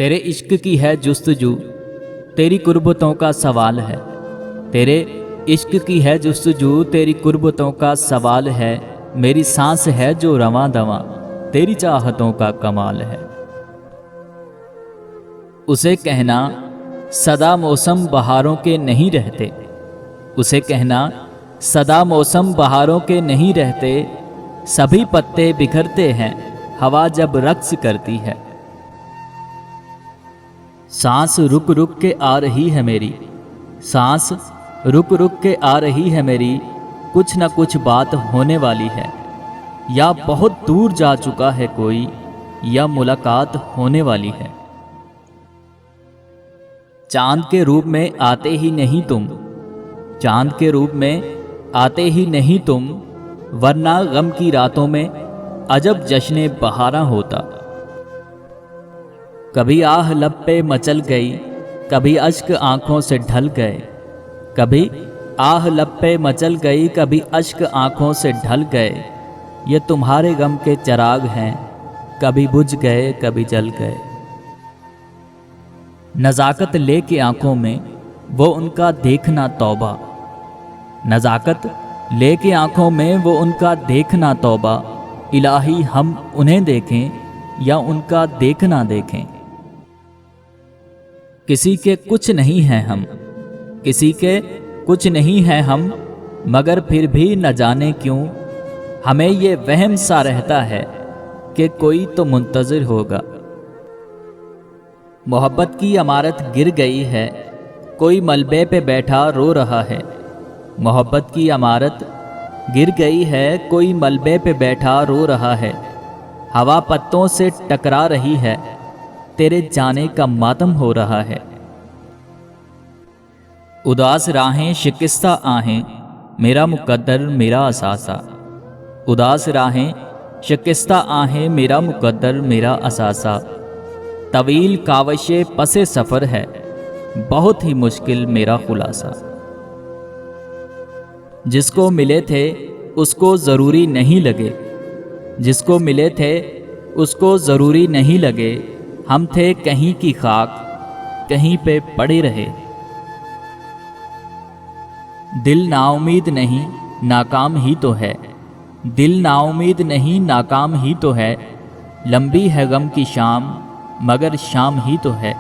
तेरे इश्क की है जुस्तजू, तेरी कुर्बतों का सवाल है। तेरे इश्क की है जुस्तजू, तेरी कुर्बतों का सवाल है। मेरी सांस है जो रवां दवां, तेरी चाहतों का कमाल है। उसे कहना सदा मौसम बहारों के नहीं रहते, उसे कहना सदा मौसम बहारों के नहीं रहते। सभी पत्ते बिखरते हैं हवा जब रक्स करती है। सांस रुक रुक के आ रही है मेरी, सांस रुक रुक के आ रही है मेरी। कुछ न कुछ बात होने वाली है, या बहुत दूर जा चुका है कोई, या मुलाकात होने वाली है। चांद के रूप में आते ही नहीं तुम, चांद के रूप में आते ही नहीं तुम, वरना गम की रातों में अजब जश्ने बहारा होता। कभी आह लब पे मचल गई, कभी अश्क आंखों से ढल गए। कभी आह लब पे मचल गई, कभी अश्क आंखों से ढल गए। ये तुम्हारे गम के चराग हैं, कभी बुझ गए कभी जल गए। नज़ाकत लेके आंखों में वो उनका देखना तौबा, नज़ाकत लेके आंखों में वो उनका देखना तौबा। इलाही हम उन्हें देखें या उनका देखना देखें। किसी के कुछ नहीं हैं हम, किसी के कुछ नहीं हैं हम, मगर फिर भी न जाने क्यों हमें ये वहम सा रहता है कि कोई तो मुंतज़िर होगा। मोहब्बत की इमारत गिर गई है, कोई मलबे पे बैठा रो रहा है। मोहब्बत की इमारत गिर गई है, कोई मलबे पे बैठा रो रहा है। हवा पत्तों से टकरा रही है, तेरे जाने का मातम हो रहा है। उदास राहें शिकस्ता आहें, मेरा मुकद्दर मेरा असासा। उदास राहें शिकस्ता आहें, मेरा मुकद्दर मेरा असासा। तवील कावशे पसे सफ़र है, बहुत ही मुश्किल मेरा खुलासा। जिसको मिले थे उसको ज़रूरी नहीं लगे, जिसको मिले थे उसको ज़रूरी नहीं लगे। हम थे कहीं की खाक, कहीं पे पड़े रहे। दिल नाउमीद नहीं नाकाम ही तो है, दिल नाउमीद नहीं नाकाम ही तो है। लंबी है गम की शाम, मगर शाम ही तो है।